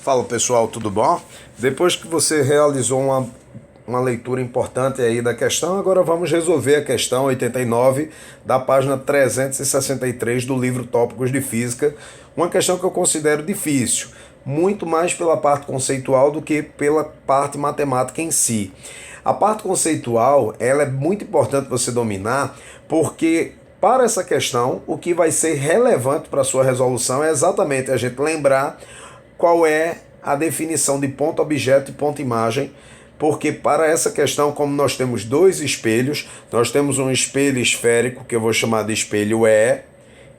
Fala pessoal, tudo bom? Depois que você realizou uma leitura importante aí da questão, agora vamos resolver a questão 89 da página 363 do livro Tópicos de Física. Uma questão que eu considero difícil, muito mais pela parte conceitual do que pela parte matemática em si. A parte conceitual, ela é muito importante você dominar, porque para essa questão, o que vai ser relevante para a sua resolução é exatamente a gente lembrar qual é a definição de ponto-objeto e ponto-imagem, porque para essa questão, como nós temos dois espelhos, nós temos um espelho esférico, que eu vou chamar de espelho E,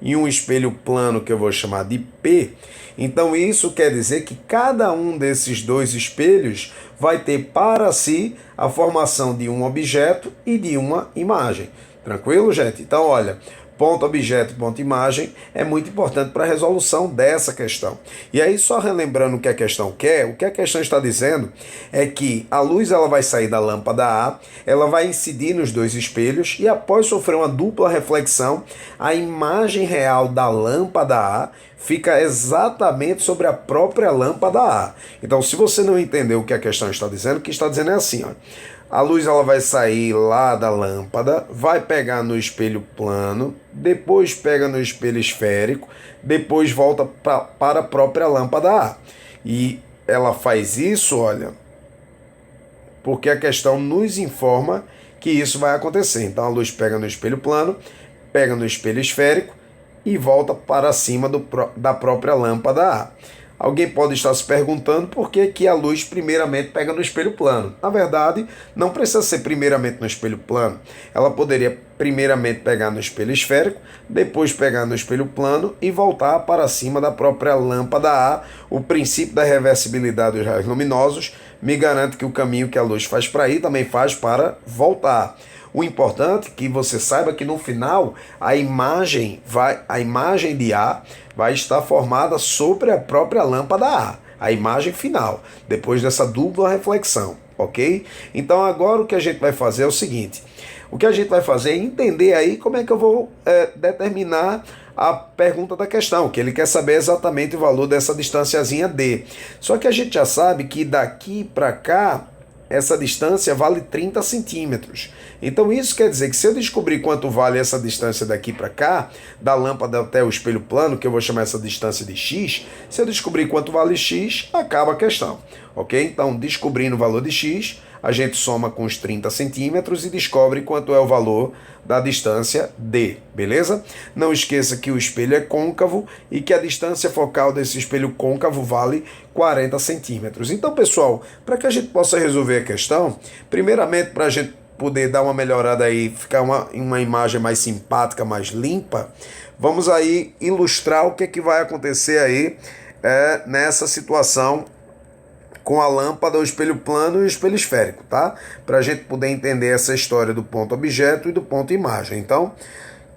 e um espelho plano, que eu vou chamar de P. Então isso quer dizer que cada um desses dois espelhos vai ter para si a formação de um objeto e de uma imagem. Tranquilo, gente? Então, olha, ponto objeto e ponto imagem é muito importante para a resolução dessa questão. E aí, só relembrando o que a questão quer, o que a questão está dizendo é que a luz ela vai sair da lâmpada A, ela vai incidir nos dois espelhos e após sofrer uma dupla reflexão, a imagem real da lâmpada A fica exatamente sobre a própria lâmpada A. Então, se você não entendeu o que a questão está dizendo, o que está dizendo é assim, ó. A luz ela vai sair lá da lâmpada, vai pegar no plano, depois pega no espelho esférico, depois volta para a própria lâmpada A. E ela faz isso, olha, porque a questão nos informa que isso vai acontecer. Então a luz pega no espelho plano, pega no espelho esférico e volta para cima da própria lâmpada A. Alguém pode estar se perguntando por que a luz primeiramente pega no espelho plano. Na verdade, não precisa ser primeiramente no espelho plano. Ela poderia primeiramente pegar no espelho esférico, depois pegar no espelho plano e voltar para cima da própria lâmpada A. O princípio da reversibilidade dos raios luminosos me garante que o caminho que a luz faz para ir também faz para voltar. O importante é que você saiba que no final a imagem de A vai estar formada sobre a própria lâmpada A imagem final, depois dessa dupla reflexão, ok? Então agora o que a gente vai fazer é o seguinte, o que a gente vai fazer é entender aí como é que eu vou determinar a pergunta da questão, que ele quer saber exatamente o valor dessa distânciazinha D. Só que a gente já sabe que daqui para cá, essa distância vale 30 centímetros. Então isso quer dizer que se eu descobrir quanto vale essa distância daqui para cá, da lâmpada até o espelho plano, que eu vou chamar essa distância de x, se eu descobrir quanto vale x, acaba a questão. Ok? Então, descobrindo o valor de x, a gente soma com os 30 centímetros e descobre quanto é o valor da distância D, beleza? Não esqueça que o espelho é côncavo e que a distância focal desse espelho côncavo vale 40 centímetros. Então, pessoal, para que a gente possa resolver a questão, primeiramente, para a gente poder dar uma melhorada aí, ficar uma imagem mais simpática, mais limpa, vamos aí ilustrar o que vai acontecer aí nessa situação com a lâmpada, o espelho plano e o espelho esférico, tá? Para a gente poder entender essa história do ponto objeto e do ponto imagem. Então,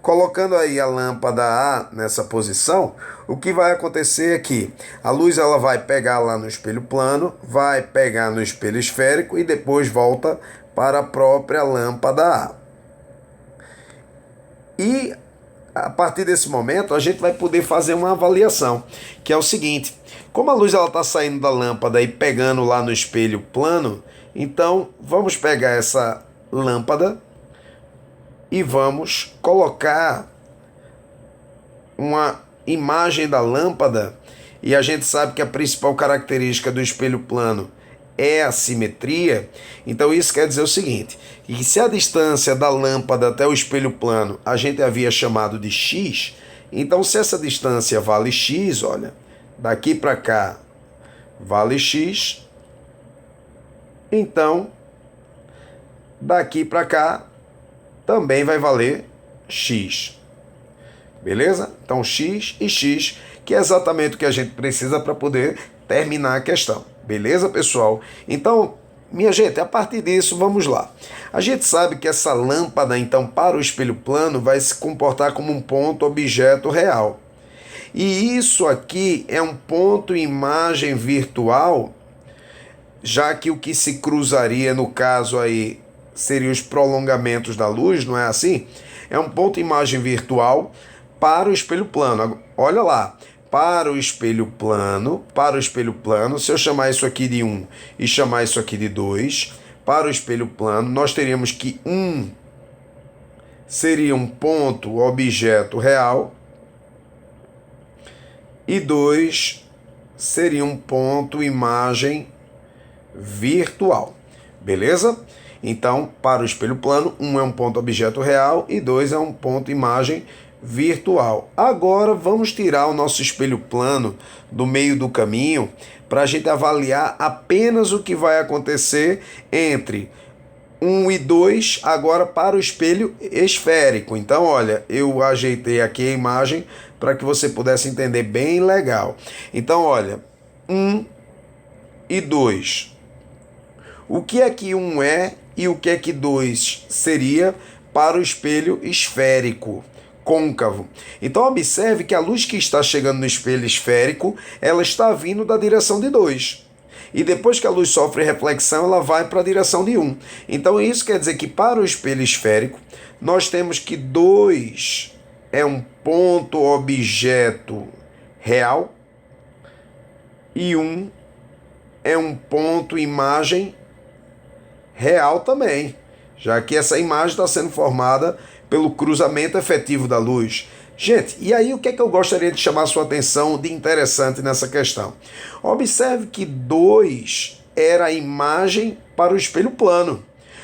colocando aí a lâmpada A nessa posição, o que vai acontecer é que a luz ela vai pegar lá no espelho plano, vai pegar no espelho esférico e depois volta para a própria lâmpada A. E a partir desse momento a gente vai poder fazer uma avaliação, que é o seguinte: como a luz está saindo da lâmpada e pegando lá no espelho plano, então vamos pegar essa lâmpada e vamos colocar uma imagem da lâmpada, e a gente sabe que a principal característica do espelho plano é a simetria. Então isso quer dizer o seguinte, que se a distância da lâmpada até o espelho plano a gente havia chamado de x, então se essa distância vale x, olha, daqui para cá vale x, então daqui para cá também vai valer x. Beleza? Então x e x, que é exatamente o que a gente precisa para poder terminar a questão. Beleza, pessoal? Então, minha gente, a partir disso, vamos lá. A gente sabe que essa lâmpada, então, para o espelho plano, vai se comportar como um ponto objeto real. E isso aqui é um ponto imagem virtual, já que o que se cruzaria, no caso aí, seriam os prolongamentos da luz, não é assim? É um ponto imagem virtual para o espelho plano. Olha lá, para o espelho plano, se eu chamar isso aqui de 1 e chamar isso aqui de 2, para o espelho plano, nós teríamos que 1 seria um ponto objeto real e 2 seria um ponto imagem virtual. Beleza? Então, para o espelho plano, 1 é um ponto objeto real e 2 é um ponto imagem virtual. Agora vamos tirar o nosso espelho plano do meio do caminho para a gente avaliar apenas o que vai acontecer entre 1 e 2 agora para o espelho esférico. Então, olha, eu ajeitei aqui a imagem para que você pudesse entender bem legal. Então, olha, 1 e 2. O que é que 1 é e o que é que 2 seria para o espelho esférico, côncavo? Então, observe que a luz que está chegando no espelho esférico, ela está vindo da direção de 2. E depois que a luz sofre reflexão, ela vai para a direção de 1. Então, isso quer dizer que para o espelho esférico, nós temos que 2 é um ponto objeto real e 1 é um ponto imagem real também, já que essa imagem está sendo formada pelo cruzamento efetivo da luz. Gente, e aí o que é que eu gostaria de chamar a sua atenção de interessante nessa questão? Observe que 2 era a imagem para o espelho plano.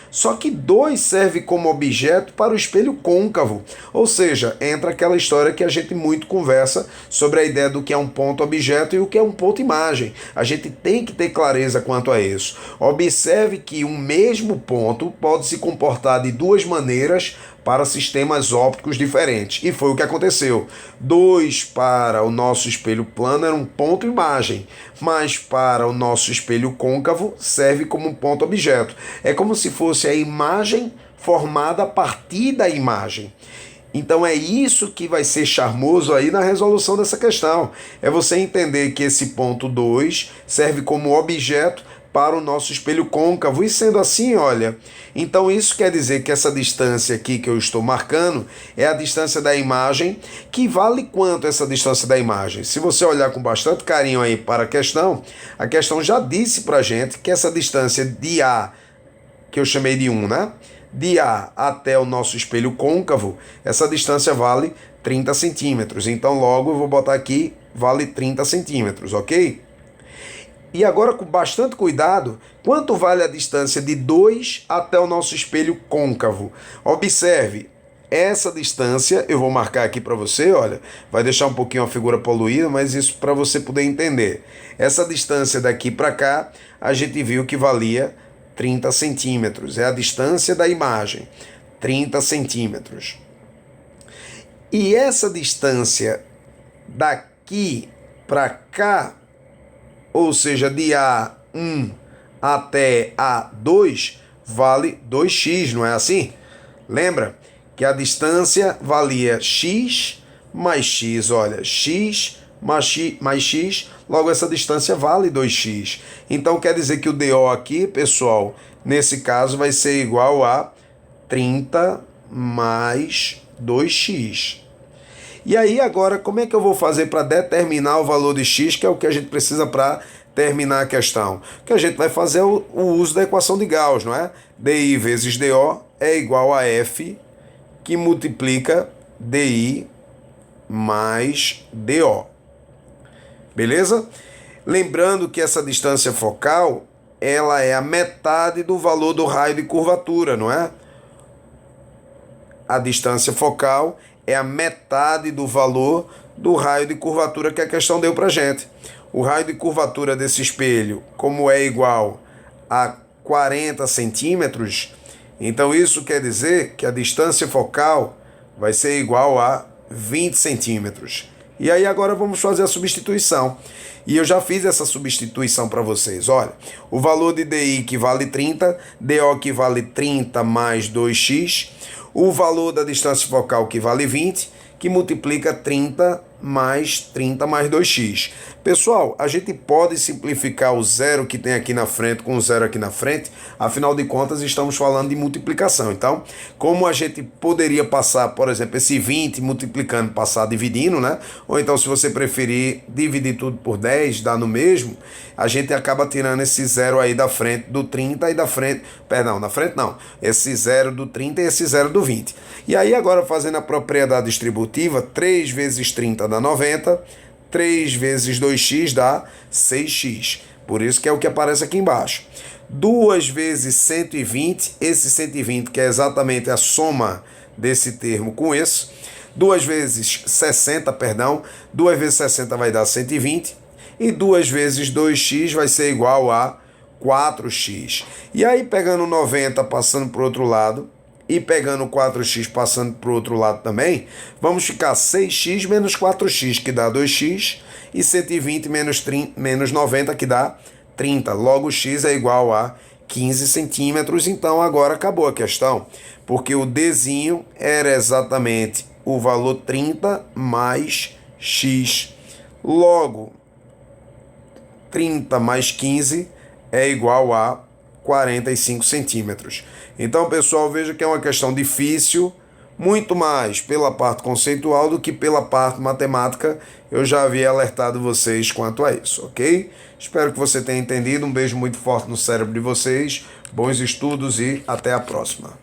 Só que 2 serve como objeto para o espelho côncavo. Ou seja, entra aquela história que a gente muito conversa sobre a ideia do que é um ponto objeto e o que é um ponto imagem. A gente tem que ter clareza quanto a isso. Observe que um mesmo ponto pode se comportar de duas maneiras para sistemas ópticos diferentes. E foi o que aconteceu. 2 para o nosso espelho plano era um ponto imagem, mas para o nosso espelho côncavo serve como um ponto objeto. É como se fosse a imagem formada a partir da imagem. Então é isso que vai ser charmoso aí na resolução dessa questão. É você entender que esse ponto 2 serve como objeto para o nosso espelho côncavo. E sendo assim, olha, então isso quer dizer que essa distância aqui que eu estou marcando é a distância da imagem, que vale quanto essa distância da imagem? Se você olhar com bastante carinho aí para a questão já disse para a gente que essa distância de A, que eu chamei de 1, né? De A até o nosso espelho côncavo, essa distância vale 30 centímetros. Então logo eu vou botar aqui, vale 30 centímetros, ok? E agora, com bastante cuidado, quanto vale a distância de 2 até o nosso espelho côncavo? Observe, essa distância, eu vou marcar aqui para você, olha, vai deixar um pouquinho a figura poluída, mas isso para você poder entender. Essa distância daqui para cá, a gente viu que valia 30 centímetros, é a distância da imagem, 30 centímetros. E essa distância daqui para cá, ou seja, de A1 até A2, vale 2x, não é assim? Lembra que a distância valia x mais x, olha, x mais x, logo essa distância vale 2x. Então quer dizer que o DO aqui, pessoal, nesse caso vai ser igual a 30 mais 2x. E aí agora, como é que eu vou fazer para determinar o valor de x, que é o que a gente precisa para terminar a questão? Que a gente vai fazer o uso da equação de Gauss, não é? DI vezes DO é igual a F, que multiplica DI mais DO. Beleza? Lembrando que essa distância focal, ela é a metade do valor do raio de curvatura, não é? A distância focal é a metade do valor do raio de curvatura que a questão deu para gente. O raio de curvatura desse espelho, como é igual a 40 centímetros, então isso quer dizer que a distância focal vai ser igual a 20 centímetros. E aí agora vamos fazer a substituição. E eu já fiz essa substituição para vocês. Olha, o valor de DI que vale 30, DO que vale 30 mais 2x, o valor da distância focal que vale 20, que multiplica 30 mais 2x. Pessoal, a gente pode simplificar o zero que tem aqui na frente com o zero aqui na frente, afinal de contas estamos falando de multiplicação. Então, como a gente poderia passar, por exemplo, esse 20 multiplicando, passar dividindo, né? Ou então, se você preferir dividir tudo por 10, dá no mesmo, a gente acaba tirando esse zero aí da frente do 30 e da frente, perdão, na frente não, esse zero do 30 e esse zero do 20. E aí agora fazendo a propriedade distributiva, 3 vezes 30 dá 90, 3 vezes 2x dá 6x. Por isso que é o que aparece aqui embaixo. 2 vezes 120, esse 120 que é exatamente a soma desse termo com esse. 2 vezes 60, perdão. 2 vezes 60 vai dar 120. E 2 vezes 2x vai ser igual a 4x. E aí pegando 90 passando para o outro lado, e pegando 4x passando para o outro lado também, vamos ficar 6x menos 4x, que dá 2x, e 120 menos 90, que dá 30. Logo, x é igual a 15 centímetros. Então, agora acabou a questão, porque o Dzinho era exatamente o valor 30 mais x. Logo, 30 mais 15 é igual a 45 centímetros. Então, pessoal, veja que é uma questão difícil, muito mais pela parte conceitual do que pela parte matemática. Eu já havia alertado vocês quanto a isso, ok? Espero que você tenha entendido. Um beijo muito forte no cérebro de vocês, bons estudos e até a próxima.